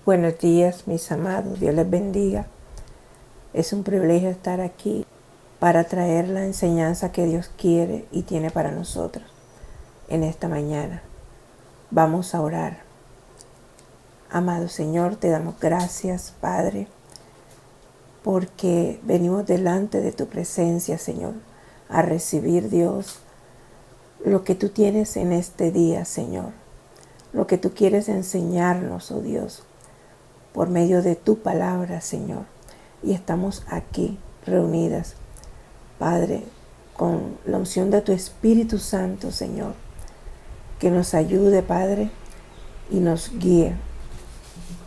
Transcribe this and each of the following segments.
Buenos días, mis amados. Dios les bendiga. Es un privilegio estar aquí para traer la enseñanza que Dios quiere y tiene para nosotros en esta mañana. Vamos a orar. Amado Señor, te damos gracias, Padre, porque venimos delante de tu presencia, Señor, a recibir, Dios, lo que tú tienes en este día, Señor. Lo que tú quieres enseñarnos, oh Dios, por medio de tu palabra, Señor. Y estamos aquí reunidas, Padre, con la unción de tu Espíritu Santo, Señor, que nos ayude, Padre, y nos guíe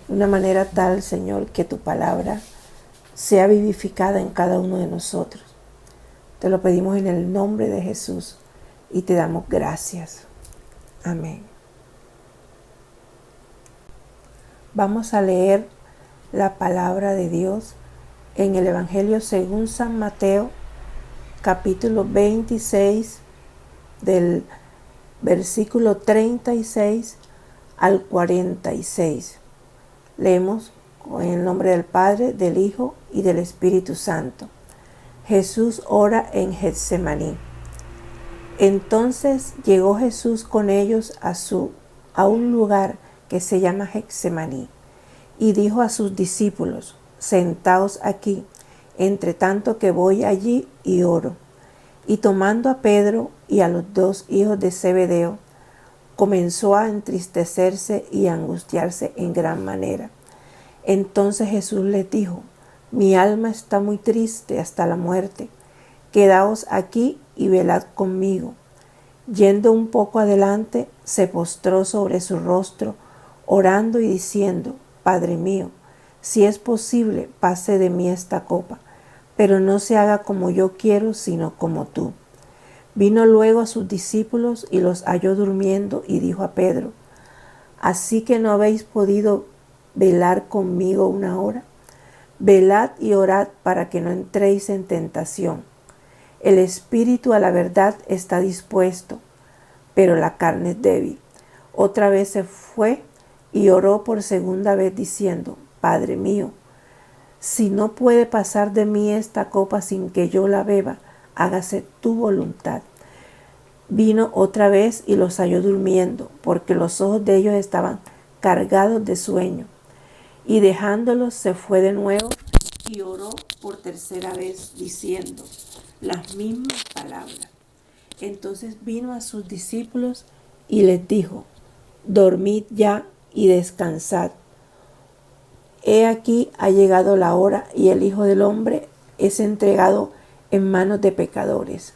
de una manera tal, Señor, que tu palabra sea vivificada en cada uno de nosotros. Te lo pedimos en el nombre de Jesús y te damos gracias. Amén. Vamos a leer la palabra de Dios en el Evangelio según San Mateo, capítulo 26, del versículo 36 al 46. Leemos en el nombre del Padre, del Hijo y del Espíritu Santo. Jesús ora en Getsemaní. Entonces llegó Jesús con ellos a un lugar que se llama Getsemaní, y dijo a sus discípulos: sentaos aquí, entre tanto que voy allí y oro. Y tomando a Pedro y a los dos hijos de Zebedeo, comenzó a entristecerse y a angustiarse en gran manera. Entonces Jesús les dijo: mi alma está muy triste hasta la muerte. Quedaos aquí y velad conmigo. Yendo un poco adelante, se postró sobre su rostro, orando y diciendo: Padre mío, si es posible, pase de mí esta copa, pero no se haga como yo quiero, sino como tú. Vino luego a sus discípulos y los halló durmiendo, y dijo a Pedro: ¿así que no habéis podido velar conmigo una hora? Velad y orad para que no entréis en tentación. El espíritu a la verdad está dispuesto, pero la carne es débil. Otra vez se fue y oró por segunda vez diciendo: Padre mío, si no puede pasar de mí esta copa sin que yo la beba, hágase tu voluntad. Vino otra vez y los halló durmiendo, porque los ojos de ellos estaban cargados de sueño. Y dejándolos se fue de nuevo y oró por tercera vez diciendo las mismas palabras. Entonces vino a sus discípulos y les dijo: dormid ya y descansad. He aquí ha llegado la hora y el Hijo del Hombre es entregado en manos de pecadores.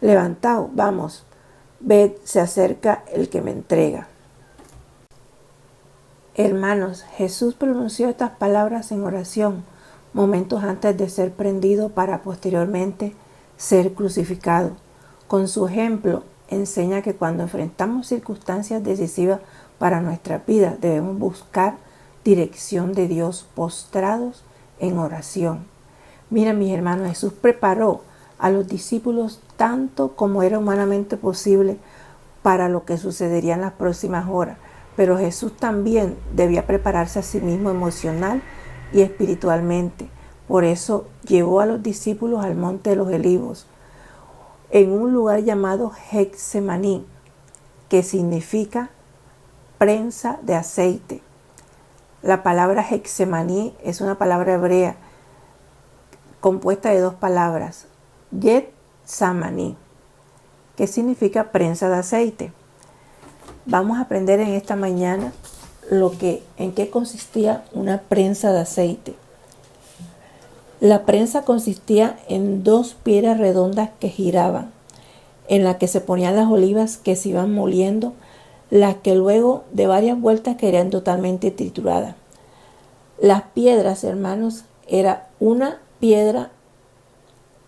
Levantaos, vamos, ved, se acerca el que me entrega. Hermanos, Jesús pronunció estas palabras en oración, momentos antes de ser prendido para posteriormente ser crucificado. Con su ejemplo, enseña que cuando enfrentamos circunstancias decisivas para nuestra vida, debemos buscar dirección de Dios postrados en oración. Mira, mis hermanos, Jesús preparó a los discípulos tanto como era humanamente posible para lo que sucedería en las próximas horas, pero Jesús también debía prepararse a sí mismo emocional y espiritualmente. Por eso llevó a los discípulos al monte de los Olivos, en un lugar llamado Getsemaní, que significa prensa de aceite. La palabra Getsemaní es una palabra hebrea compuesta de dos palabras, Getsamaní, que significa prensa de aceite. Vamos a aprender en esta mañana en qué consistía una prensa de aceite. La prensa consistía en dos piedras redondas que giraban, en las que se ponían las olivas que se iban moliendo, las que luego de varias vueltas quedarían totalmente trituradas. Las piedras, hermanos, era una piedra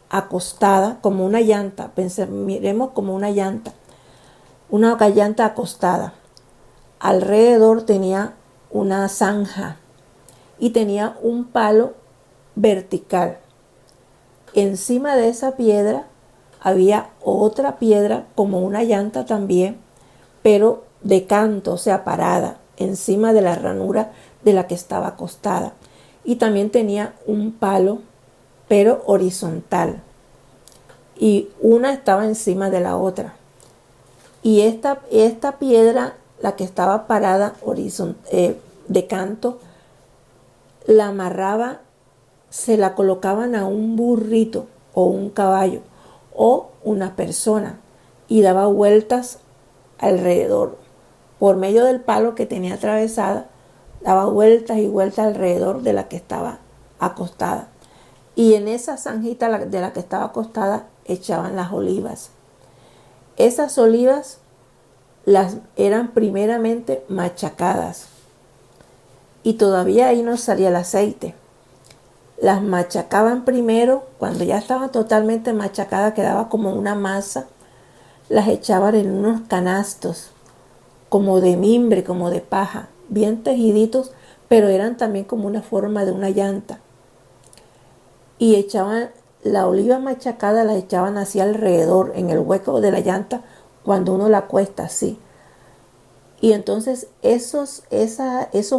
acostada como una llanta. Miremos como una llanta acostada. Alrededor tenía una zanja y tenía un palo vertical. Encima de esa piedra había otra piedra como una llanta también, pero de canto, o sea, parada. encima de la ranura de la que estaba acostada. Y también tenía un palo, pero horizontal. Y una estaba encima de la otra. Y esta piedra, la que estaba parada de canto, la amarraba, se la colocaban a un burrito o un caballo o una persona y daba vueltas alrededor. Por medio del palo que tenía atravesada, daba vueltas y vueltas alrededor de la que estaba acostada. Y en esa zanjita de la que estaba acostada echaban las olivas. Esas olivas eran primeramente machacadas y todavía ahí no salía el aceite. Las machacaban primero, cuando ya estaban totalmente machacadas, quedaba como una masa, las echaban en unos canastos como de mimbre, como de paja, bien tejiditos, pero eran también como una forma de una llanta. Y echaban la oliva machacada, la echaban así alrededor, en el hueco de la llanta, cuando uno la cuesta así. Y entonces esos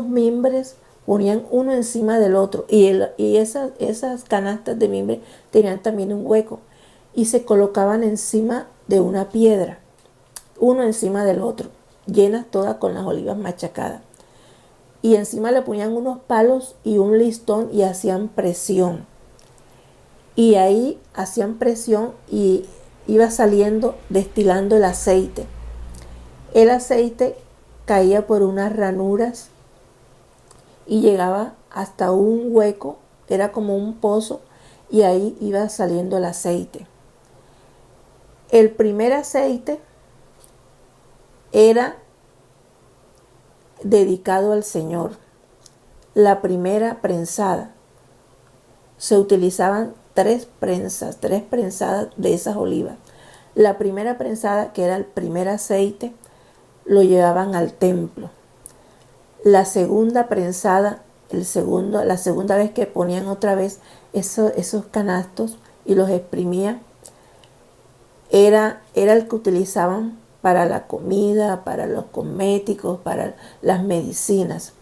mimbres ponían uno encima del otro. Y esas canastas de mimbre tenían también un hueco. Y se colocaban encima de una piedra, uno encima del otro, llenas todas con las olivas machacadas. Y encima le ponían unos palos y un listón y hacían presión. Y ahí hacían presión y iba saliendo, destilando el aceite. El aceite caía por unas ranuras y llegaba hasta un hueco, era como un pozo, y ahí iba saliendo el aceite. El primer aceite era dedicado al Señor. La primera prensada. Se utilizaban tres prensadas de esas olivas. La primera prensada, que era el primer aceite, lo llevaban al templo. La segunda prensada, la segunda vez que ponían otra vez esos canastos y los exprimían, era el que utilizaban para la comida, para los cosméticos, para las medicinas.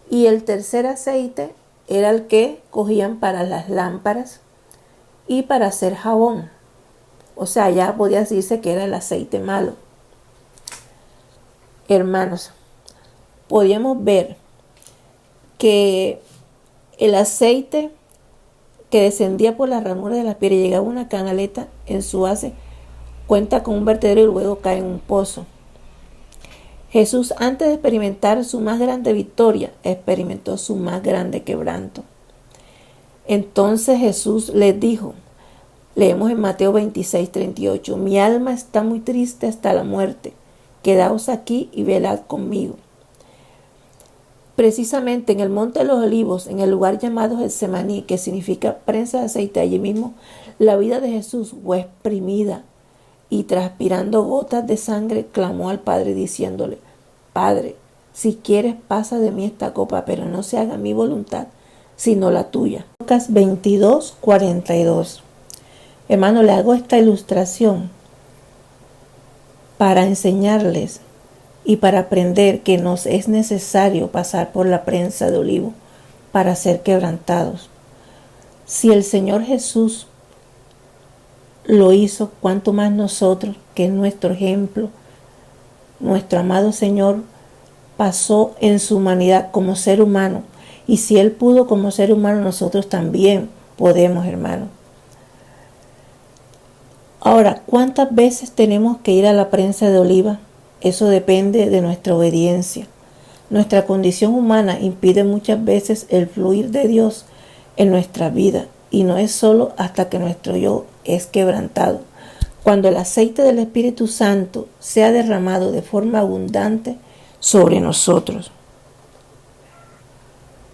Y el tercer aceite era el que cogían para las lámparas y para hacer jabón. O sea, ya podía decirse que era el aceite malo. Hermanos, podíamos ver que el aceite que descendía por las ranuras de la piedra y llegaba a una canaleta en su base, cuenta con un vertedero y luego cae en un pozo. Jesús, antes de experimentar su más grande victoria, experimentó su más grande quebranto. Entonces Jesús les dijo, leemos en Mateo 26:38, mi alma está muy triste hasta la muerte, quedaos aquí y velad conmigo. Precisamente en el Monte de los Olivos, en el lugar llamado Getsemaní, que significa prensa de aceite, allí mismo la vida de Jesús fue exprimida y transpirando gotas de sangre clamó al Padre diciéndole, Padre, si quieres pasa de mí esta copa, pero no se haga mi voluntad, sino la tuya. Lucas 22:42. Hermano, le hago esta ilustración para enseñarles y para aprender que nos es necesario pasar por la prensa de olivo para ser quebrantados. Si el Señor Jesús lo hizo, cuánto más nosotros, que es nuestro ejemplo, nuestro amado Señor pasó en su humanidad como ser humano. Y si Él pudo como ser humano, nosotros también podemos, hermano. Ahora, ¿cuántas veces tenemos que ir a la prensa de oliva? Eso depende de nuestra obediencia. Nuestra condición humana impide muchas veces el fluir de Dios en nuestra vida. Y no es solo hasta que nuestro yo es quebrantado. Cuando el aceite del Espíritu Santo sea derramado de forma abundante sobre nosotros.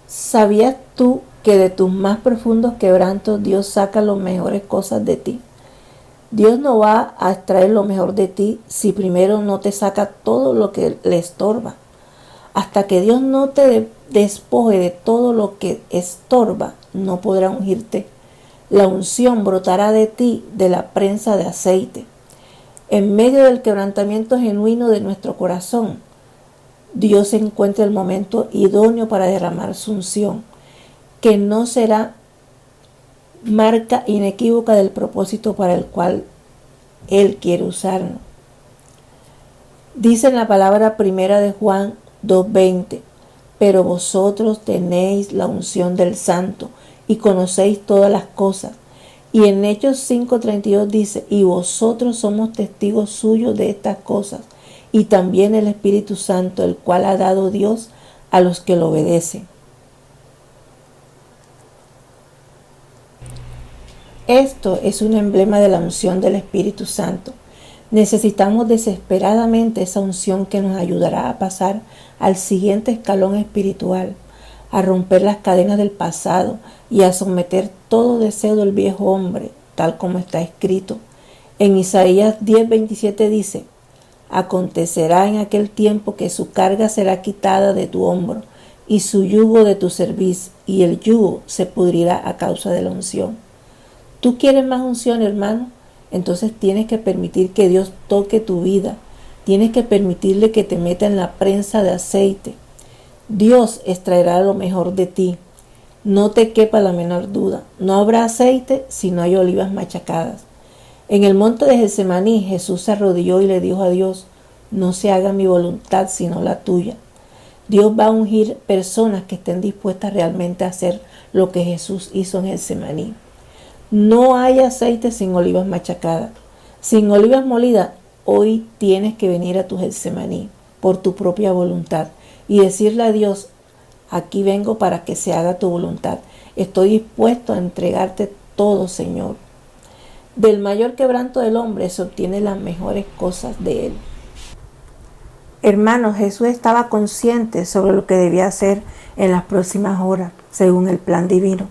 ¿Sabías tú que de tus más profundos quebrantos Dios saca las mejores cosas de ti? Dios no va a extraer lo mejor de ti si primero no te saca todo lo que le estorba. Hasta que Dios no te despoje de todo lo que estorba, no podrá ungirte. La unción brotará de ti de la prensa de aceite. En medio del quebrantamiento genuino de nuestro corazón, Dios encuentre el momento idóneo para derramar su unción, que no será marca inequívoca del propósito para el cual Él quiere usarnos. Dice en la palabra primera de Juan 2:20, pero vosotros tenéis la unción del Santo y conocéis todas las cosas. Y en Hechos 5:32 dice, y vosotros somos testigos suyos de estas cosas, y también el Espíritu Santo, el cual ha dado Dios a los que lo obedecen. Esto es un emblema de la unción del Espíritu Santo. Necesitamos desesperadamente esa unción que nos ayudará a pasar al siguiente escalón espiritual, a romper las cadenas del pasado y a someter todo deseo del viejo hombre, tal como está escrito. En Isaías 10:27 dice, acontecerá en aquel tiempo que su carga será quitada de tu hombro y su yugo de tu cerviz, y el yugo se pudrirá a causa de la unción. ¿Tú quieres más unción, hermano? Entonces tienes que permitir que Dios toque tu vida. Tienes que permitirle que te meta en la prensa de aceite. Dios extraerá lo mejor de ti. No te quepa la menor duda. No habrá aceite si no hay olivas machacadas. En el monte de Getsemaní, Jesús se arrodilló y le dijo a Dios, no se haga mi voluntad sino la tuya. Dios va a ungir personas que estén dispuestas realmente a hacer lo que Jesús hizo en Getsemaní. No hay aceite sin olivas machacadas. Sin olivas molidas, hoy tienes que venir a tu Getsemaní por tu propia voluntad y decirle a Dios, aquí vengo para que se haga tu voluntad. Estoy dispuesto a entregarte todo, Señor. Del mayor quebranto del hombre se obtienen las mejores cosas de él. Hermanos, Jesús estaba consciente sobre lo que debía hacer en las próximas horas, según el plan divino.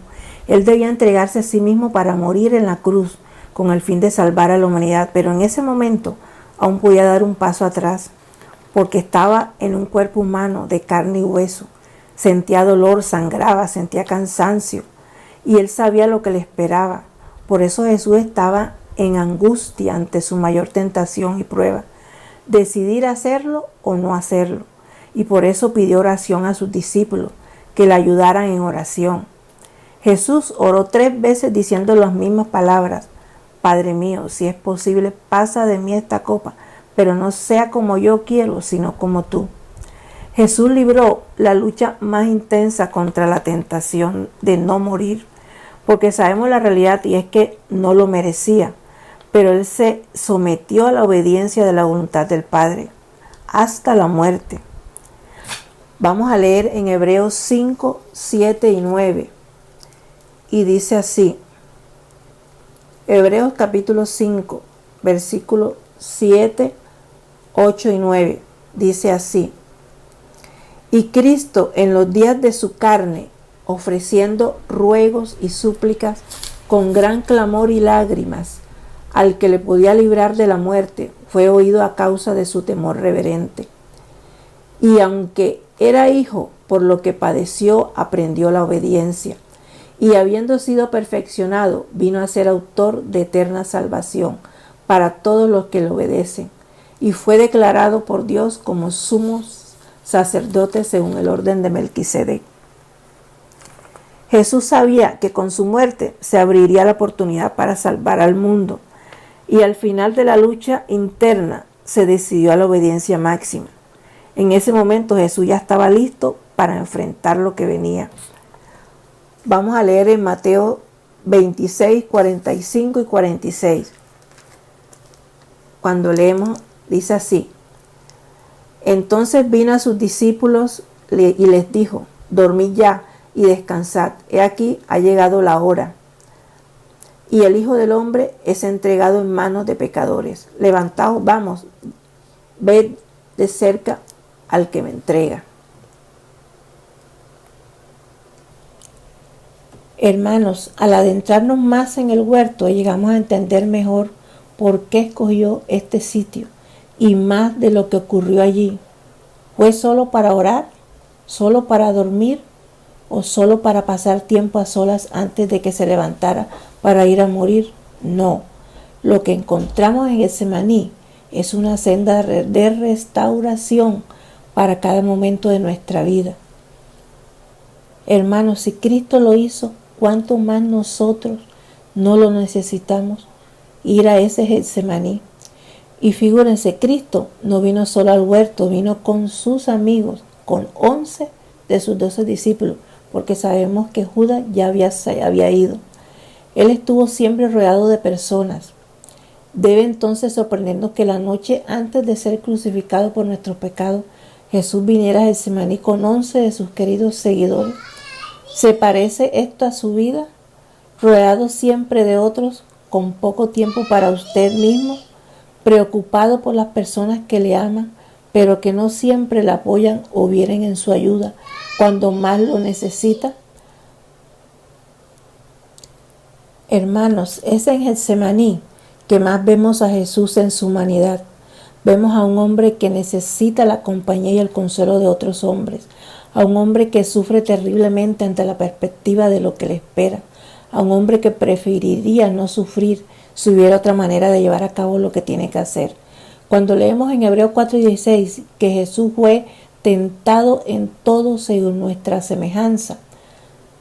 Él debía entregarse a sí mismo para morir en la cruz, con el fin de salvar a la humanidad, pero en ese momento aún podía dar un paso atrás, porque estaba en un cuerpo humano de carne y hueso. Sentía dolor, sangraba, sentía cansancio, y él sabía lo que le esperaba. Por eso Jesús estaba en angustia ante su mayor tentación y prueba, decidir hacerlo o no hacerlo. Y por eso pidió oración a sus discípulos, que le ayudaran en oración. Jesús oró 3 veces diciendo las mismas palabras, Padre mío, si es posible, pasa de mí esta copa, pero no sea como yo quiero, sino como tú. Jesús libró la lucha más intensa contra la tentación de no morir, porque sabemos la realidad y es que no lo merecía, pero Él se sometió a la obediencia de la voluntad del Padre hasta la muerte. Vamos a leer en Hebreos 5, 7 y 9. Y dice así, Hebreos capítulo 5, versículos 7, 8 y 9. Dice así, y Cristo en los días de su carne, ofreciendo ruegos y súplicas con gran clamor y lágrimas, al que le podía librar de la muerte, fue oído a causa de su temor reverente. Y aunque era hijo, por lo que padeció, aprendió la obediencia. Y habiendo sido perfeccionado, vino a ser autor de eterna salvación para todos los que le obedecen. Y fue declarado por Dios como sumo sacerdote según el orden de Melquisedec. Jesús sabía que con su muerte se abriría la oportunidad para salvar al mundo. Y al final de la lucha interna se decidió a la obediencia máxima. En ese momento Jesús ya estaba listo para enfrentar lo que venía. Vamos a leer en Mateo 26, 45 y 46. Cuando leemos, dice así. Entonces vino a sus discípulos y les dijo, dormid ya y descansad. He aquí ha llegado la hora. Y el Hijo del Hombre es entregado en manos de pecadores. Levantaos, vamos, ved de cerca al que me entrega. Hermanos, al adentrarnos más en el huerto, llegamos a entender mejor por qué escogió este sitio y más de lo que ocurrió allí. ¿Fue solo para orar? ¿Solo para dormir? ¿O solo para pasar tiempo a solas antes de que se levantara para ir a morir? No. Lo que encontramos en Getsemaní es una senda de restauración para cada momento de nuestra vida. Hermanos, si Cristo lo hizo, ¿cuánto más nosotros no lo necesitamos? Ir a ese Getsemaní. Y figúrense, Cristo no vino solo al huerto, vino con sus amigos, con 11 de sus 12 discípulos, porque sabemos que Judas ya había ido. Él estuvo siempre rodeado de personas. Debe entonces sorprendernos que la noche antes de ser crucificado por nuestros pecados, Jesús viniera a Getsemaní con 11 de sus queridos seguidores. ¿Se parece esto a su vida? Rodeado siempre de otros, con poco tiempo para usted mismo, preocupado por las personas que le aman, pero que no siempre le apoyan o vienen en su ayuda cuando más lo necesita. Hermanos, es en Getsemaní que más vemos a Jesús en su humanidad. Vemos a un hombre que necesita la compañía y el consuelo de otros hombres, a un hombre que sufre terriblemente ante la perspectiva de lo que le espera, a un hombre que preferiría no sufrir si hubiera otra manera de llevar a cabo lo que tiene que hacer. Cuando leemos en Hebreos 4:16 que Jesús fue tentado en todo según nuestra semejanza,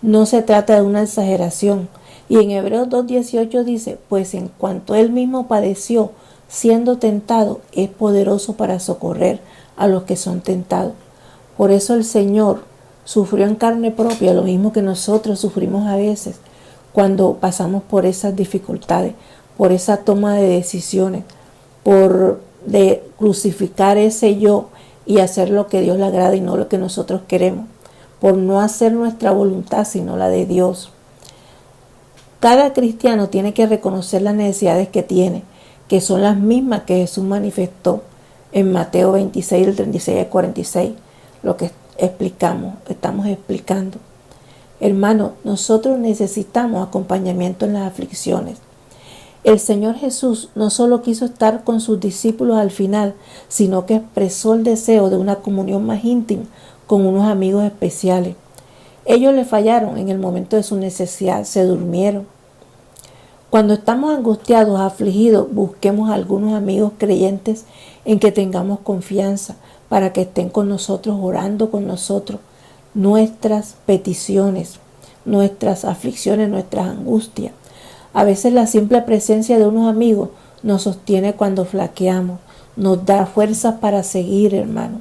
no se trata de una exageración. Y en Hebreos 2:18 dice, pues en cuanto él mismo padeció siendo tentado, es poderoso para socorrer a los que son tentados. Por eso el Señor sufrió en carne propia lo mismo que nosotros sufrimos a veces cuando pasamos por esas dificultades, por esa toma de decisiones, por de crucificar ese yo y hacer lo que Dios le agrada y no lo que nosotros queremos, por no hacer nuestra voluntad sino la de Dios. Cada cristiano tiene que reconocer las necesidades que tiene, que son las mismas que Jesús manifestó en Mateo 26, del 36 al 46, lo que estamos explicando. Hermano, nosotros necesitamos acompañamiento en las aflicciones. El Señor Jesús no solo quiso estar con sus discípulos al final, sino que expresó el deseo de una comunión más íntima con unos amigos especiales. Ellos le fallaron en el momento de su necesidad, se durmieron. Cuando estamos angustiados, afligidos, busquemos a algunos amigos creyentes en que tengamos confianza para que estén con nosotros, orando con nosotros nuestras peticiones, nuestras aflicciones, nuestras angustias. A veces la simple presencia de unos amigos nos sostiene cuando flaqueamos, nos da fuerzas para seguir, hermano.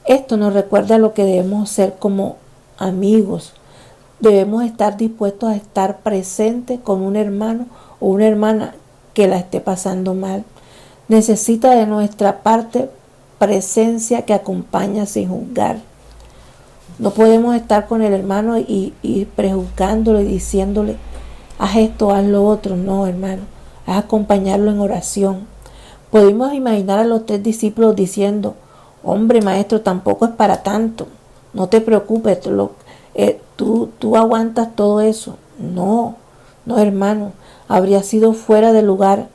Esto nos recuerda lo que debemos ser como amigos. Debemos estar dispuestos a estar presentes con un hermano o una hermana que la esté pasando mal. Necesita de nuestra parte presencia que acompaña sin juzgar. No podemos estar con el hermano y prejuzgándolo y diciéndole, haz esto, haz lo otro. No, hermano, es acompañarlo en oración. Podemos imaginar a los 3 discípulos diciendo, hombre, maestro, tampoco es para tanto. No te preocupes, tú aguantas todo eso. No, hermano, habría sido fuera de lugar.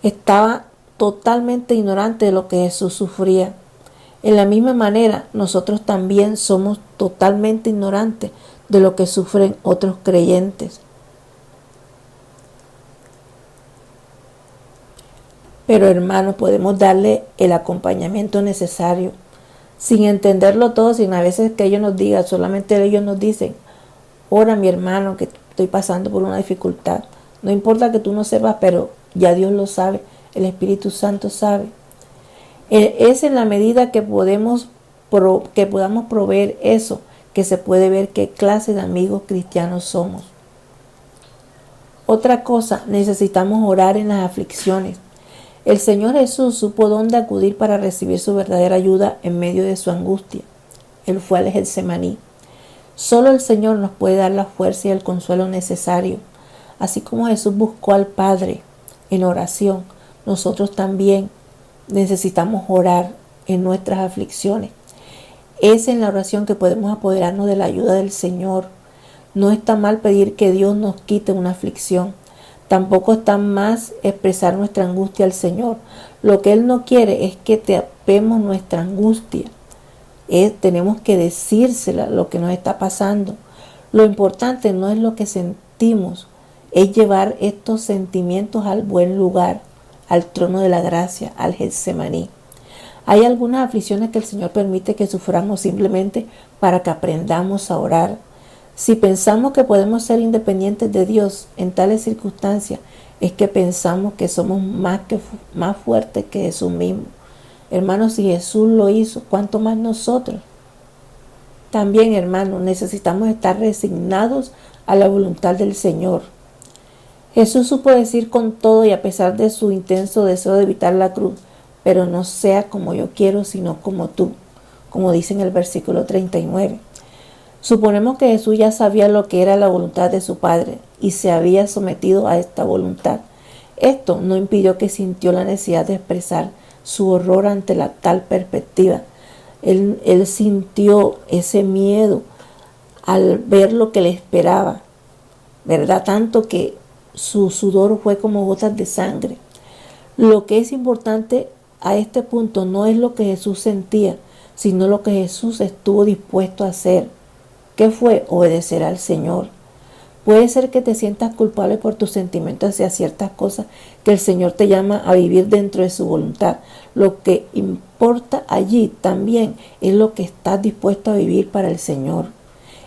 Estaba totalmente ignorante de lo que Jesús sufría. En la misma manera, nosotros también somos totalmente ignorantes de lo que sufren otros creyentes. Pero hermanos, podemos darle el acompañamiento necesario, sin entenderlo todo, sin a veces que ellos nos digan, solamente ellos nos dicen, ora mi hermano que estoy pasando por una dificultad. No importa que tú no sepas, pero ya Dios lo sabe, el Espíritu Santo sabe. Es en la medida que podamos proveer eso, que se puede ver qué clase de amigos cristianos somos. Otra cosa, necesitamos orar en las aflicciones. El Señor Jesús supo dónde acudir para recibir su verdadera ayuda en medio de su angustia. Él fue al Getsemaní. Solo el Señor nos puede dar la fuerza y el consuelo necesario. Así como Jesús buscó al Padre en oración, nosotros también necesitamos orar en nuestras aflicciones. Es en la oración que podemos apoderarnos de la ayuda del Señor. No está mal pedir que Dios nos quite una aflicción. Tampoco está más expresar nuestra angustia al Señor. Lo que Él no quiere es que tapemos nuestra angustia. Tenemos que decírsela lo que nos está pasando. Lo importante no es lo que sentimos, es llevar estos sentimientos al buen lugar, al trono de la gracia, al Getsemaní. Hay algunas aflicciones que el Señor permite que suframos simplemente para que aprendamos a orar. Si pensamos que podemos ser independientes de Dios en tales circunstancias, es que pensamos que somos más fuertes que Jesús mismo. Hermanos, si Jesús lo hizo, ¿cuánto más nosotros? También, hermanos, necesitamos estar resignados a la voluntad del Señor. Jesús supo decir con todo y a pesar de su intenso deseo de evitar la cruz, pero no sea como yo quiero, sino como tú, como dice en el versículo 39. Suponemos que Jesús ya sabía lo que era la voluntad de su Padre y se había sometido a esta voluntad. Esto no impidió que sintió la necesidad de expresar su horror ante la tal perspectiva. Él sintió ese miedo al ver lo que le esperaba, ¿verdad? Tanto que su sudor fue como gotas de sangre. Lo que es importante a este punto no es lo que Jesús sentía, sino lo que Jesús estuvo dispuesto a hacer. ¿Qué fue? Obedecer al Señor. Puede ser que te sientas culpable por tus sentimientos hacia ciertas cosas que el Señor te llama a vivir dentro de su voluntad. Lo que importa allí también es lo que estás dispuesto a vivir para el Señor.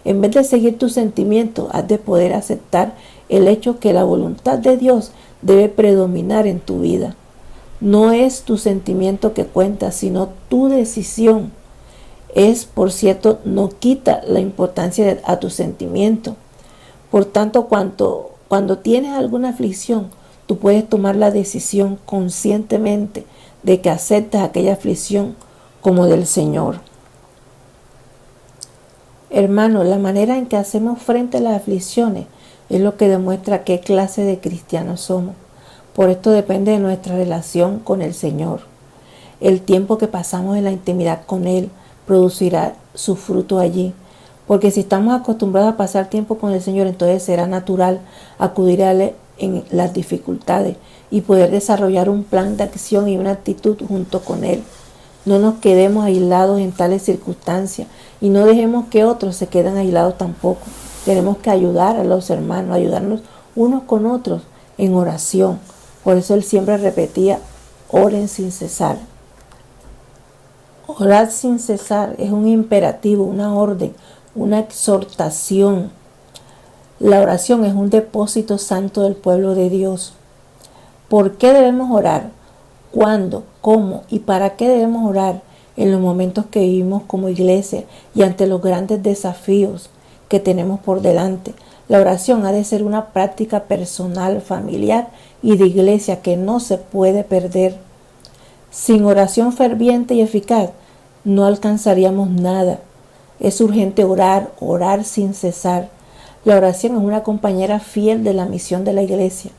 En vez de seguir tus sentimientos, has de poder aceptar el hecho que la voluntad de Dios debe predominar en tu vida. No es tu sentimiento que cuenta, sino tu decisión. Por cierto, no quita la importancia a tu sentimiento. Por tanto, cuando tienes alguna aflicción, tú puedes tomar la decisión conscientemente de que aceptas aquella aflicción como del Señor. Hermanos, la manera en que hacemos frente a las aflicciones es lo que demuestra qué clase de cristianos somos. Por esto depende de nuestra relación con el Señor. El tiempo que pasamos en la intimidad con Él producirá su fruto allí. Porque si estamos acostumbrados a pasar tiempo con el Señor, entonces será natural acudir a Él en las dificultades y poder desarrollar un plan de acción y una actitud junto con Él. No nos quedemos aislados en tales circunstancias y no dejemos que otros se queden aislados tampoco. Tenemos que ayudar a los hermanos, ayudarnos unos con otros en oración. Por eso Él siempre repetía, oren sin cesar. Orar sin cesar es un imperativo, una orden, una exhortación. La oración es un depósito santo del pueblo de Dios. ¿Por qué debemos orar? ¿Cuándo? ¿Cómo? ¿Y para qué debemos orar en los momentos que vivimos como iglesia y ante los grandes desafíos que tenemos por delante? La oración ha de ser una práctica personal, familiar y de iglesia que no se puede perder. Sin oración ferviente y eficaz no alcanzaríamos nada. Es urgente orar, orar sin cesar. La oración es una compañera fiel de la misión de la iglesia,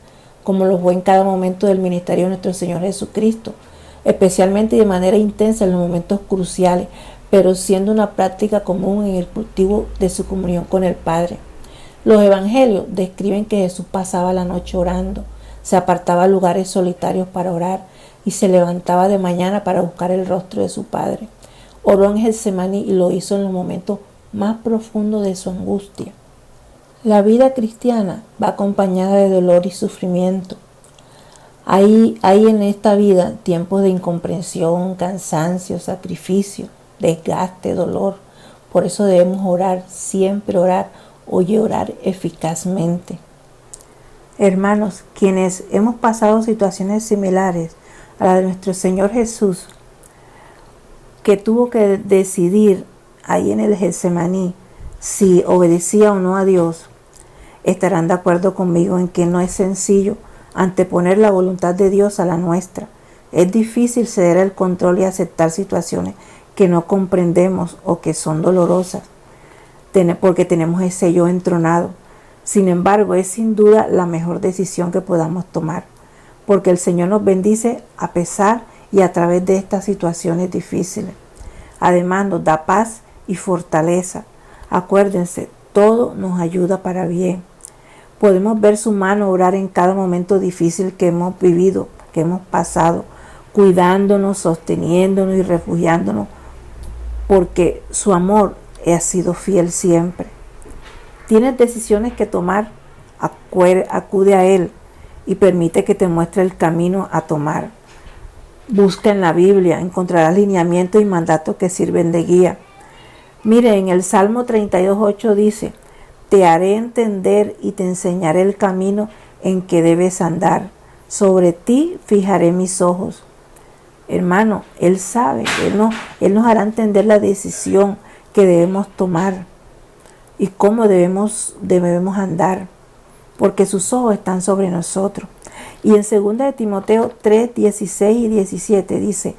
como lo fue en cada momento del ministerio de nuestro Señor Jesucristo, especialmente y de manera intensa en los momentos cruciales, pero siendo una práctica común en el cultivo de su comunión con el Padre. Los evangelios describen que Jesús pasaba la noche orando, se apartaba a lugares solitarios para orar y se levantaba de mañana para buscar el rostro de su Padre. Oró en Getsemaní y lo hizo en los momentos más profundos de su angustia. La vida cristiana va acompañada de dolor y sufrimiento. Hay en esta vida tiempos de incomprensión, cansancio, sacrificio, desgaste, dolor. Por eso debemos orar, siempre orar, orar eficazmente. Hermanos, quienes hemos pasado situaciones similares a la de nuestro Señor Jesús, que tuvo que decidir ahí en el Getsemaní si obedecía o no a Dios, estarán de acuerdo conmigo en que no es sencillo anteponer la voluntad de Dios a la nuestra. Es difícil ceder el control y aceptar situaciones que no comprendemos o que son dolorosas, porque tenemos ese yo entronado. Sin embargo, es sin duda la mejor decisión que podamos tomar, porque el Señor nos bendice a pesar y a través de estas situaciones difíciles. Además, nos da paz y fortaleza. Acuérdense, todo nos ayuda para bien. Podemos ver su mano obrar en cada momento difícil que hemos vivido, que hemos pasado, cuidándonos, sosteniéndonos y refugiándonos, porque su amor ha sido fiel siempre. Tienes decisiones que tomar, acude a Él y permite que te muestre el camino a tomar. Busca en la Biblia, encontrarás lineamientos y mandatos que sirven de guía. Mire, en el Salmo 32:8 dice, te haré entender y te enseñaré el camino en que debes andar. Sobre ti fijaré mis ojos. Hermano, Él sabe, Él nos hará entender la decisión que debemos tomar y cómo debemos andar, porque sus ojos están sobre nosotros. Y en 2 de Timoteo 3:16 y 17 dice,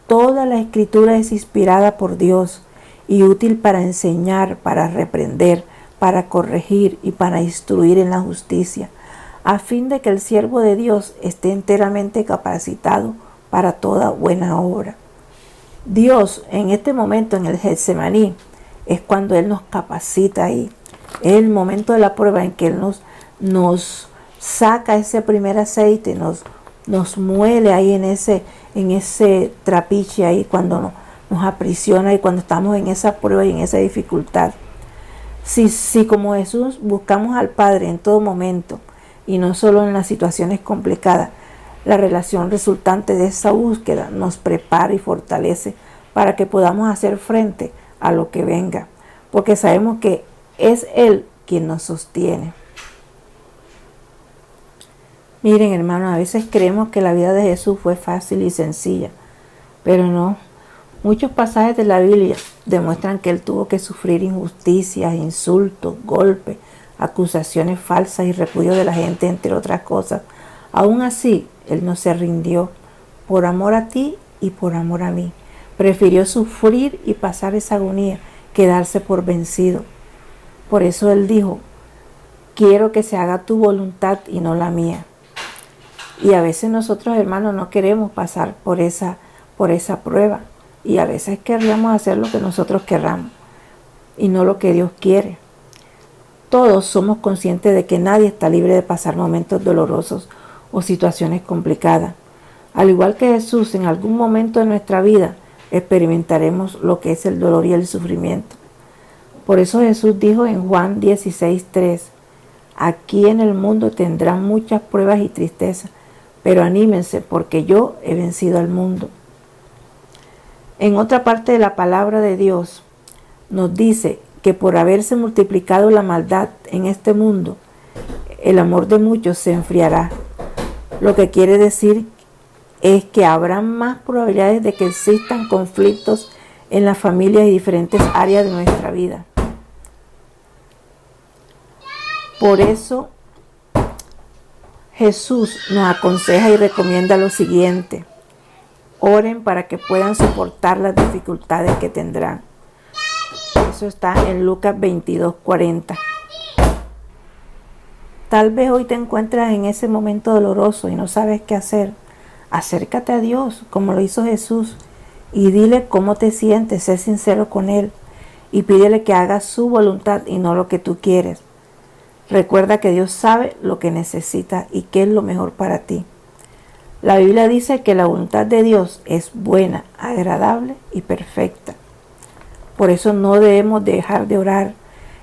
toda la escritura es inspirada por Dios y útil para enseñar, para reprender, para corregir y para instruir en la justicia, a fin de que el siervo de Dios esté enteramente capacitado para toda buena obra. Dios en este momento en el Getsemaní es cuando Él nos capacita ahí. Es el momento de la prueba en que Él nos saca ese primer aceite, nos muele ahí en ese trapiche ahí cuando nos aprisiona y cuando estamos en esa prueba y en esa dificultad. Si como Jesús buscamos al Padre en todo momento y no solo en las situaciones complicadas, la relación resultante de esa búsqueda nos prepara y fortalece para que podamos hacer frente a lo que venga, porque sabemos que es Él quien nos sostiene. Miren, hermanos, a veces creemos que la vida de Jesús fue fácil y sencilla, pero no. Muchos pasajes de la Biblia demuestran que Él tuvo que sufrir injusticias, insultos, golpes, acusaciones falsas y repudio de la gente, entre otras cosas. Aún así, Él no se rindió. Por amor a ti y por amor a mí. Prefirió sufrir y pasar esa agonía que darse por vencido. Por eso Él dijo, quiero que se haga tu voluntad y no la mía. Y a veces nosotros, hermanos, no queremos pasar por esa prueba. Y a veces querríamos hacer lo que nosotros querramos y no lo que Dios quiere. Todos somos conscientes de que nadie está libre de pasar momentos dolorosos o situaciones complicadas. Al igual que Jesús, en algún momento de nuestra vida experimentaremos lo que es el dolor y el sufrimiento. Por eso Jesús dijo en Juan 16:3, aquí en el mundo tendrán muchas pruebas y tristezas, pero anímense porque yo he vencido al mundo. En otra parte de la palabra de Dios nos dice que por haberse multiplicado la maldad en este mundo, el amor de muchos se enfriará. Lo que quiere decir es que habrá más probabilidades de que existan conflictos en las familias y diferentes áreas de nuestra vida. Por eso Jesús nos aconseja y recomienda lo siguiente. Oren para que puedan soportar las dificultades que tendrán. Eso está en Lucas 22:40. Tal vez hoy te encuentras en ese momento doloroso y no sabes qué hacer. Acércate a Dios como lo hizo Jesús y dile cómo te sientes, sé sincero con Él y pídele que haga su voluntad y no lo que tú quieres. Recuerda que Dios sabe lo que necesitas y qué es lo mejor para ti. La Biblia dice que la voluntad de Dios es buena, agradable y perfecta. Por eso no debemos dejar de orar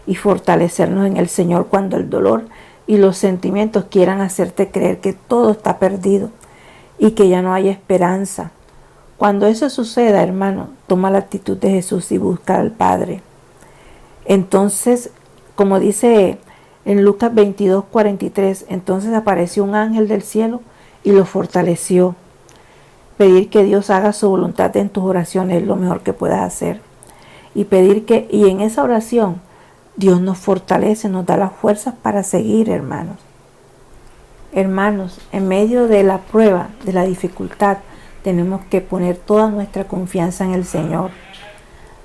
y fortalecernos en el Señor cuando el dolor y los sentimientos quieran hacerte creer que todo está perdido y que ya no hay esperanza. Cuando eso suceda, hermano, toma la actitud de Jesús y busca al Padre. Entonces, como dice en Lucas 22:43, entonces apareció un ángel del cielo y lo fortaleció. Pedir que Dios haga su voluntad en tus oraciones es lo mejor que puedas hacer. Y en esa oración Dios nos fortalece, nos da las fuerzas para seguir, hermanos. Hermanos, en medio de la prueba, de la dificultad, tenemos que poner toda nuestra confianza en el Señor.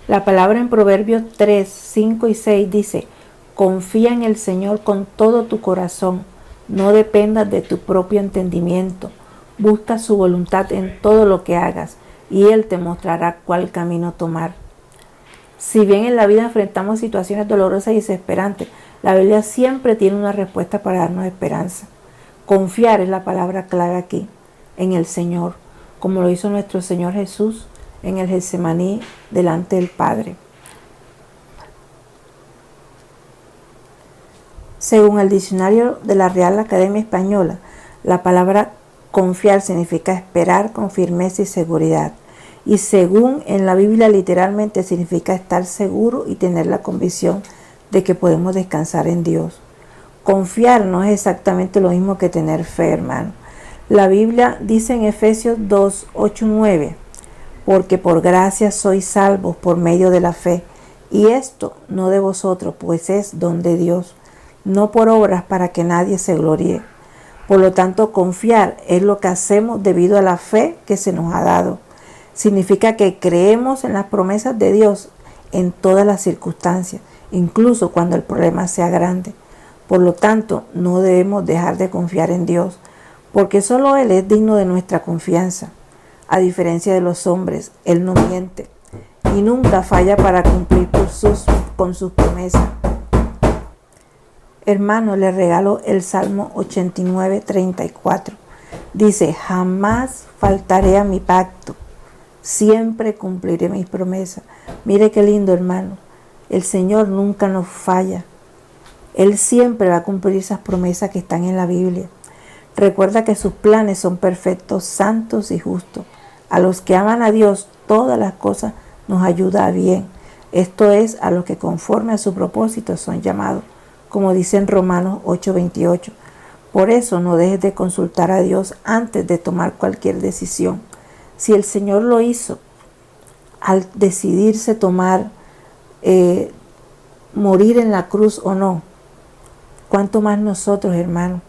La palabra en Proverbios 3, 5 y 6 dice, confía en el Señor con todo tu corazón. No dependas de tu propio entendimiento. Busca su voluntad en todo lo que hagas y Él te mostrará cuál camino tomar. Si bien en la vida enfrentamos situaciones dolorosas y desesperantes, la Biblia siempre tiene una respuesta para darnos esperanza. Confiar es la palabra clave aquí, en el Señor, como lo hizo nuestro Señor Jesús en el Getsemaní delante del Padre. Según el diccionario de la Real Academia Española, la palabra Confiar significa esperar con firmeza y seguridad. Y según en la Biblia literalmente significa estar seguro y tener la convicción de que podemos descansar en Dios. Confiar no es exactamente lo mismo que tener fe, hermano. La Biblia dice en Efesios 2, 8, 9, porque por gracia sois salvos por medio de la fe, y esto no de vosotros, pues es don de Dios, no por obras para que nadie se gloríe. Por lo tanto, confiar es lo que hacemos debido a la fe que se nos ha dado. Significa que creemos en las promesas de Dios en todas las circunstancias, incluso cuando el problema sea grande. Por lo tanto, no debemos dejar de confiar en Dios, porque solo Él es digno de nuestra confianza. A diferencia de los hombres, Él no miente y nunca falla para cumplir con sus promesas. Hermano, le regalo el Salmo 89, 34. Dice, jamás faltaré a mi pacto, siempre cumpliré mis promesas. Mire qué lindo, hermano. El Señor nunca nos falla. Él siempre va a cumplir esas promesas que están en la Biblia. Recuerda que sus planes son perfectos, santos y justos. A los que aman a Dios, todas las cosas nos ayudan a bien. Esto es, a los que conforme a su propósito son llamados, como dice en Romanos 8:28. Por eso no dejes de consultar a Dios antes de tomar cualquier decisión. Si el Señor lo hizo al decidirse tomar, morir en la cruz o no, ¿cuánto más nosotros, hermano?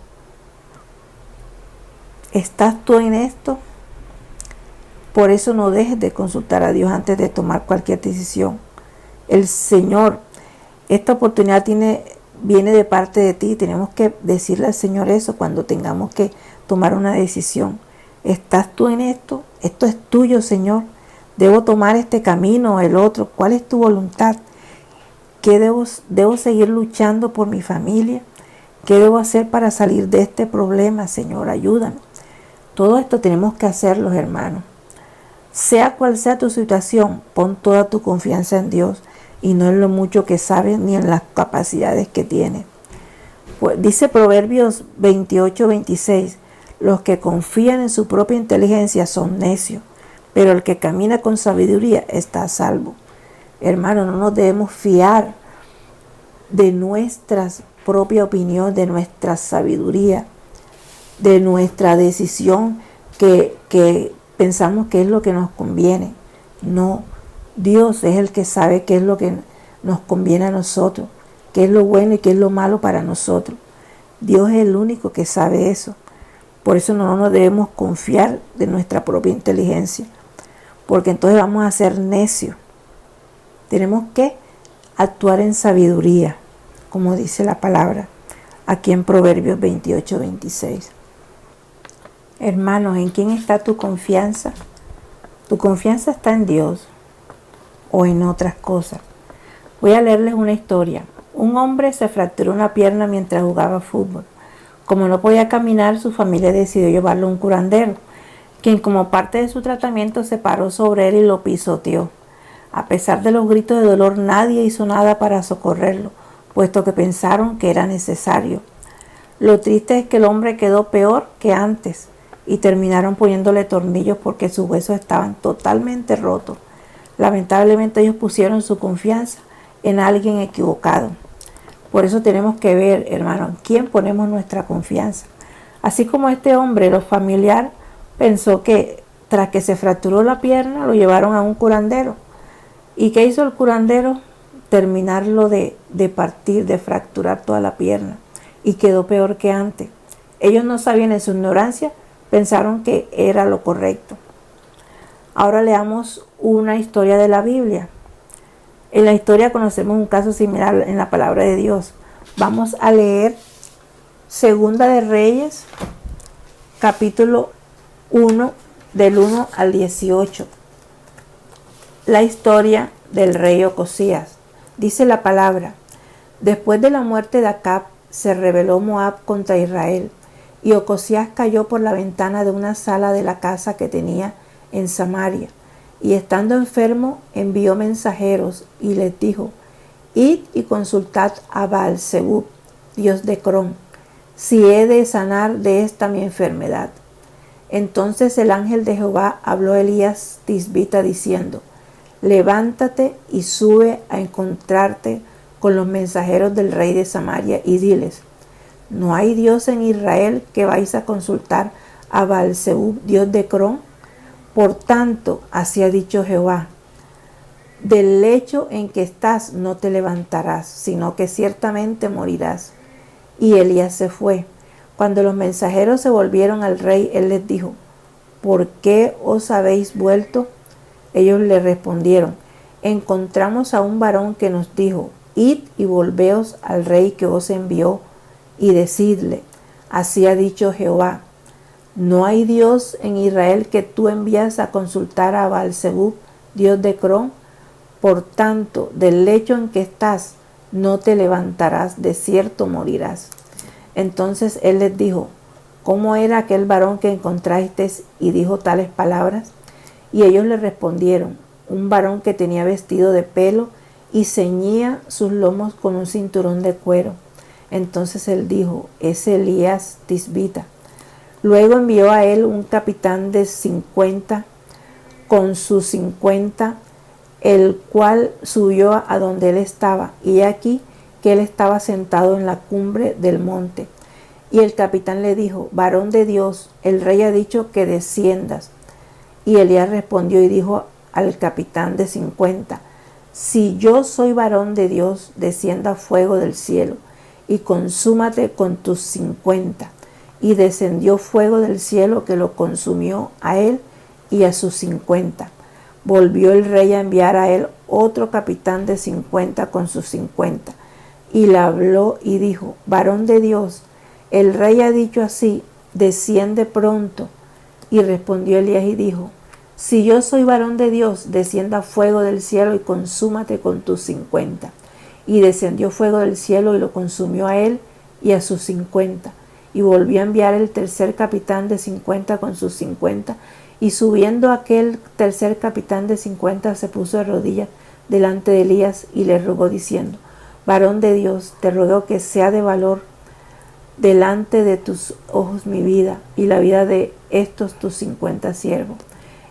¿Estás tú en esto? Por eso no dejes de consultar a Dios antes de tomar cualquier decisión. El Señor, esta oportunidad viene de parte de ti. Tenemos que decirle al Señor eso cuando tengamos que tomar una decisión. ¿Estás tú en esto? Esto es tuyo, Señor. ¿Debo tomar este camino o el otro? ¿Cuál es tu voluntad? ¿Qué debo seguir luchando por mi familia? ¿Qué debo hacer para salir de este problema, Señor? Ayúdame. Todo esto tenemos que hacerlo, hermanos. Sea cual sea tu situación, pon toda tu confianza en Dios y no en lo mucho que sabes ni en las capacidades que tienes. Pues dice Proverbios 28:26, los que confían en su propia inteligencia son necios, pero el que camina con sabiduría está a salvo. Hermano, no nos debemos fiar de nuestra propia opinión, de nuestra sabiduría, de nuestra decisión que pensamos que es lo que nos conviene. No, Dios es el que sabe qué es lo que nos conviene a nosotros, qué es lo bueno y qué es lo malo para nosotros. Dios es el único que sabe eso. Por eso no nos debemos confiar de nuestra propia inteligencia, porque entonces vamos a ser necios. Tenemos que actuar en sabiduría, como dice la palabra aquí en Proverbios 28:26. Hermanos, ¿en quién está tu confianza? ¿Tu confianza está en Dios o en otras cosas? Voy a leerles una historia. Un hombre se fracturó una pierna mientras jugaba fútbol. Como no podía caminar, su familia decidió llevarlo a un curandero, quien como parte de su tratamiento se paró sobre él y lo pisoteó. A pesar de los gritos de dolor, nadie hizo nada para socorrerlo, puesto que pensaron que era necesario. Lo triste es que el hombre quedó peor que antes y terminaron poniéndole tornillos porque sus huesos estaban totalmente rotos. Lamentablemente ellos pusieron su confianza en alguien equivocado. Por eso tenemos que ver, hermano, en quién ponemos nuestra confianza. Así como este hombre, lo familiar pensó que tras que se fracturó la pierna lo llevaron a un curandero. ¿Y qué hizo el curandero? Terminarlo de partir, de fracturar toda la pierna. Y quedó peor que antes. Ellos no sabían, en su ignorancia, pensaron que era lo correcto. Ahora leamos una historia de la Biblia. En la historia conocemos un caso similar en la palabra de Dios. Vamos a leer Segunda de Reyes, capítulo 1, del 1 al 18. La historia del rey Ocosías. Dice la palabra: después de la muerte de Acab, se rebeló Moab contra Israel, y Ocosías cayó por la ventana de una sala de la casa que tenía en Samaria, y estando enfermo envió mensajeros y les dijo: id y consultad a Baal-zebub, dios de Crom, si he de sanar de esta mi enfermedad. Entonces el ángel de Jehová habló a Elías Tisbita diciendo: levántate y sube a encontrarte con los mensajeros del rey de Samaria y diles: ¿no hay Dios en Israel que vais a consultar a Baal-Zebub, dios de Crón? Por tanto, así ha dicho Jehová: del lecho en que estás no te levantarás, sino que ciertamente morirás. Y Elías se fue. Cuando los mensajeros se volvieron al rey, él les dijo: ¿por qué os habéis vuelto? Ellos le respondieron: encontramos a un varón que nos dijo: id y volveos al rey que os envió, y decidle: así ha dicho Jehová: ¿no hay Dios en Israel que tú envías a consultar a Baal-Zebub, dios de Crón? Por tanto, del lecho en que estás no te levantarás, de cierto morirás. Entonces él les dijo: ¿cómo era aquel varón que encontrasteis y dijo tales palabras? Y ellos le respondieron: un varón que tenía vestido de pelo y ceñía sus lomos con un cinturón de cuero. Entonces él dijo: es Elías Tisbita. Luego envió a él un capitán de 50 con sus 50, el cual subió a donde él estaba, y aquí que él estaba sentado en la cumbre del monte. Y el capitán le dijo: varón de Dios, el rey ha dicho que desciendas. Y Elías respondió y dijo al capitán de 50: si yo soy varón de Dios, descienda fuego del cielo y consúmate con tus 50. Y descendió fuego del cielo que lo consumió a él y a sus 50. Volvió el rey a enviar a él otro capitán de 50 con sus 50. Y le habló y dijo: varón de Dios, el rey ha dicho así: desciende pronto. Y respondió Elías y dijo: si yo soy varón de Dios, descienda fuego del cielo y consúmate con tus 50. Y descendió fuego del cielo y lo consumió a él y a sus 50. Y volvió a enviar el tercer capitán de 50 con sus 50. Y subiendo aquel tercer capitán de 50 se puso de rodillas delante de Elías y le rogó diciendo: varón de Dios, te ruego que sea de valor delante de tus ojos mi vida y la vida de estos tus 50 siervos.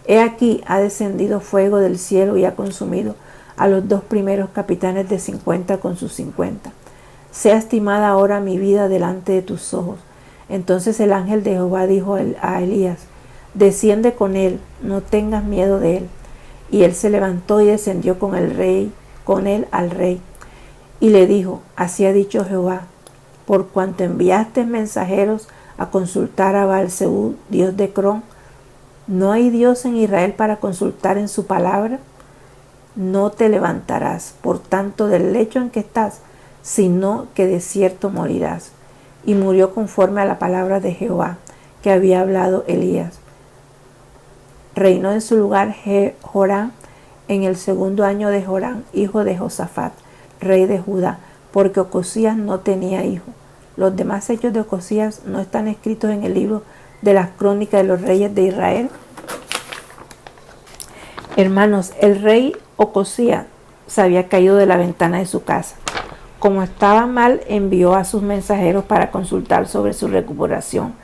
He aquí ha descendido fuego del cielo y ha consumido a los dos primeros capitanes de 50 con sus 50. Sea estimada ahora mi vida delante de tus ojos. Entonces el ángel de Jehová dijo a Elías: desciende con él, no tengas miedo de él. Y él se levantó y descendió con él al rey. Y le dijo: así ha dicho Jehová: por cuanto enviaste mensajeros a consultar a Baal-Zebub, dios de Crón, ¿no hay Dios en Israel para consultar en su palabra? No te levantarás, por tanto, del lecho en que estás, sino que de cierto morirás. Y murió conforme a la palabra de Jehová que había hablado Elías. Reinó en su lugar Joram en el segundo año de Joram, hijo de Josafat, rey de Judá, porque Ocosías no tenía hijo. Los demás hechos de Ocosías no están escritos en el libro de las crónicas de los reyes de Israel. Hermanos, el rey Ocosías se había caído de la ventana de su casa. Como estaba mal, envió a sus mensajeros para consultar sobre su recuperación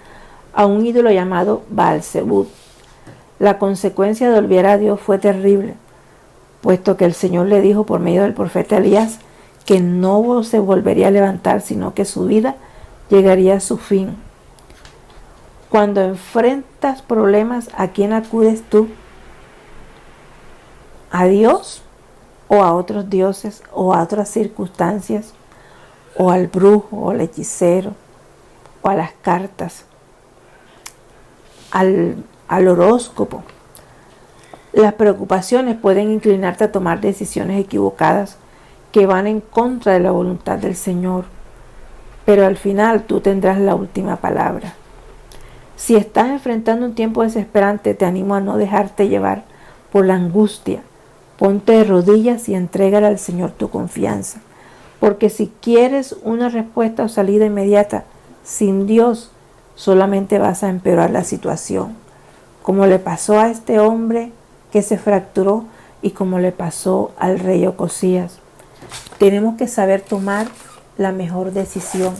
a un ídolo llamado Baal-Zebub. La consecuencia de olvidar a Dios fue terrible, puesto que el Señor le dijo por medio del profeta Elías que no se volvería a levantar, sino que su vida llegaría a su fin. Cuando enfrentas problemas, ¿a quién acudes tú? ¿A Dios o a otros dioses o a otras circunstancias, o al brujo o al hechicero o a las cartas, al horóscopo? Las preocupaciones pueden inclinarte a tomar decisiones equivocadas que van en contra de la voluntad del Señor, pero al final tú tendrás la última palabra. Si estás enfrentando un tiempo desesperante, te animo a no dejarte llevar por la angustia. Ponte de rodillas y entrégale al Señor tu confianza, porque si quieres una respuesta o salida inmediata sin Dios, solamente vas a empeorar la situación, como le pasó a este hombre que se fracturó y como le pasó al rey Ocosías. Tenemos que saber tomar la mejor decisión.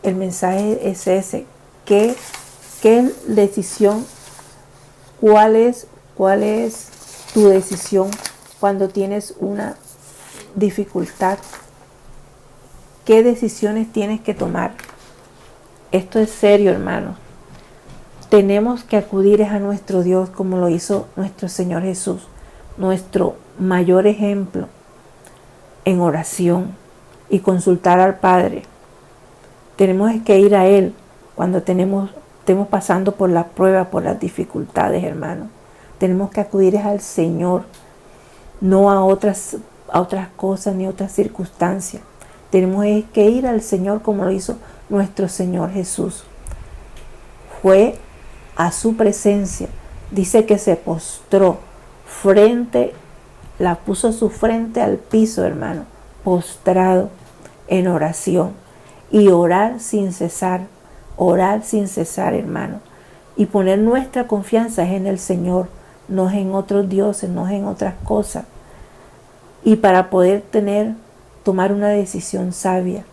El mensaje es ese: ¿qué ¿Qué decisión? ¿Cuál es tu decisión cuando tienes una dificultad? ¿Qué decisiones tienes que tomar? Esto es serio, hermanos. Tenemos que acudir a nuestro Dios como lo hizo nuestro Señor Jesús, nuestro mayor ejemplo en oración y consultar al Padre. Tenemos que ir a Él cuando estemos pasando por las pruebas, por las dificultades, hermanos. Tenemos que acudir al Señor, no a otras cosas ni otras circunstancias. Tenemos que ir al Señor como lo hizo nuestro Señor Jesús. Fue a su presencia. Dice que se postró puso su frente al piso, hermano, postrado en oración. Y orar sin cesar, hermano. Y poner nuestra confianza en el Señor, no es en otros dioses, no es en otras cosas. Y para poder tomar una decisión sabia,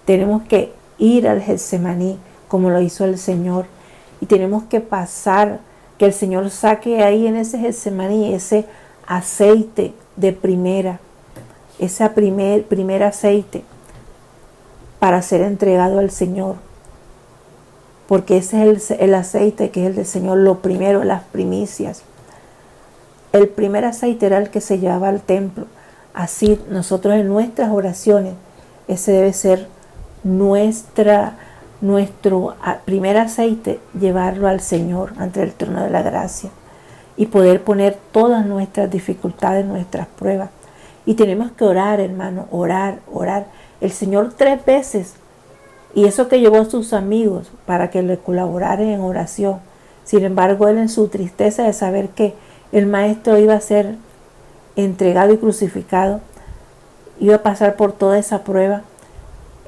tenemos que ir al Getsemaní como lo hizo el Señor. Y tenemos que pasar, que el Señor saque ahí en ese Getsemaní ese aceite de primera, ese primer aceite para ser entregado al Señor. Porque ese es el aceite que es el del Señor, lo primero, las primicias. El primer aceite era el que se llevaba al templo. Así nosotros en nuestras oraciones, ese debe ser nuestro primer aceite, llevarlo al Señor ante el trono de la gracia y poder poner todas nuestras dificultades, nuestras pruebas. Y tenemos que orar, hermano, orar. El Señor 3 veces, y eso que llevó a sus amigos para que le colaboraran en oración. Sin embargo, él en su tristeza de saber que el Maestro iba a ser entregado y crucificado, iba a pasar por toda esa prueba,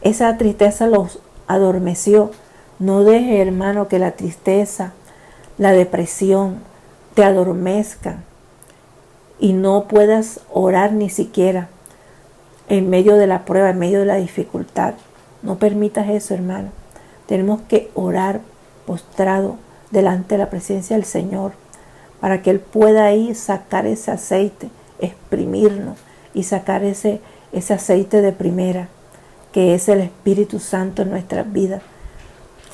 esa tristeza los adormeció. No deje, hermano, que la tristeza, la depresión te adormezcan y no puedas orar ni siquiera en medio de la prueba, en medio de la dificultad. No permitas eso, hermano. Tenemos que orar postrado delante de la presencia del Señor para que Él pueda ahí sacar ese aceite, exprimirnos y sacar ese aceite de primera, que es el Espíritu Santo en nuestras vidas.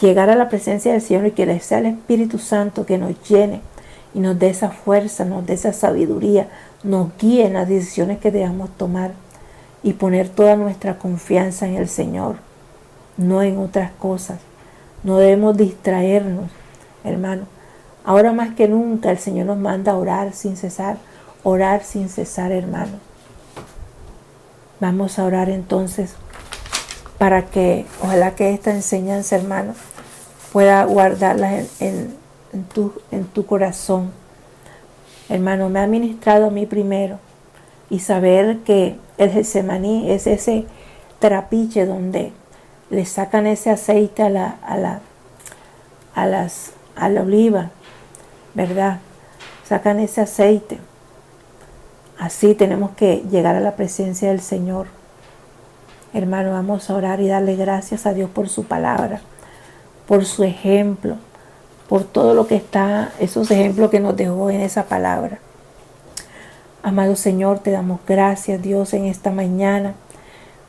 Llegar a la presencia del Señor y que sea el Espíritu Santo que nos llene y nos dé esa fuerza, nos dé esa sabiduría, nos guíe en las decisiones que debamos tomar y poner toda nuestra confianza en el Señor, no en otras cosas. No debemos distraernos, hermano. Ahora más que nunca el Señor nos manda a orar sin cesar, hermano. Vamos a orar entonces para que ojalá que esta enseñanza, hermano, pueda guardarla en tu corazón. Hermano, me ha ministrado a mí primero, y saber que el Getsemaní es ese trapiche donde le sacan ese aceite a la oliva, ¿verdad? Sacan ese aceite. Así tenemos que llegar a la presencia del Señor. Hermano, vamos a orar y darle gracias a Dios por su palabra, por su ejemplo, por todo lo que está, esos ejemplos que nos dejó en esa palabra. Amado Señor, te damos gracias, Dios, en esta mañana.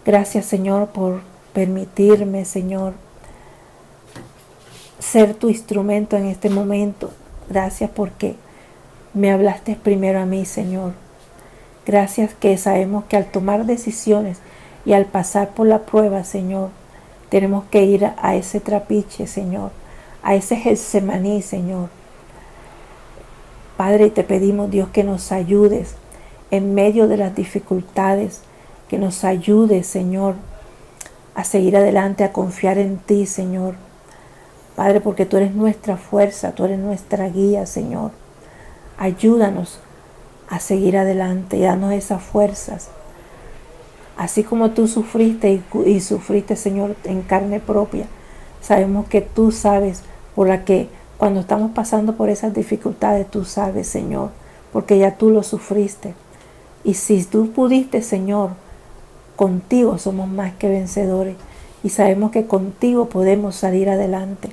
Gracias, Señor, por permitirme, Señor, ser tu instrumento en este momento. Gracias porque me hablaste primero a mí, Señor. Gracias que sabemos que al tomar decisiones y al pasar por la prueba, Señor, tenemos que ir a ese trapiche, Señor, a ese Getsemaní, Señor. Padre, te pedimos, Dios, que nos ayudes en medio de las dificultades, que nos ayudes, Señor, a seguir adelante, a confiar en ti, Señor. Padre, porque tú eres nuestra fuerza, tú eres nuestra guía, Señor. Ayúdanos a seguir adelante y danos esas fuerzas. Así como tú sufriste y sufriste, Señor, en carne propia, sabemos que tú sabes por la que cuando estamos pasando por esas dificultades, tú sabes, Señor, porque ya tú lo sufriste. Y si tú pudiste, Señor, contigo somos más que vencedores y sabemos que contigo podemos salir adelante.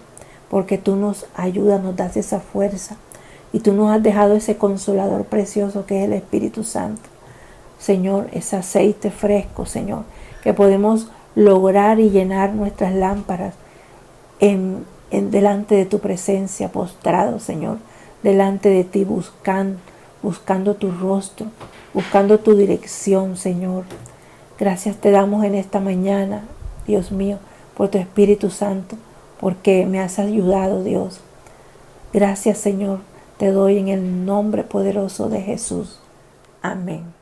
porque tú nos ayudas, nos das esa fuerza y tú nos has dejado ese consolador precioso que es el Espíritu Santo. Señor, ese aceite fresco, Señor, que podemos lograr y llenar nuestras lámparas delante de tu presencia, postrado, Señor, delante de ti, buscando tu rostro, buscando tu dirección, Señor. Gracias te damos en esta mañana, Dios mío, por tu Espíritu Santo, porque me has ayudado, Dios. Gracias, Señor, te doy en el nombre poderoso de Jesús. Amén.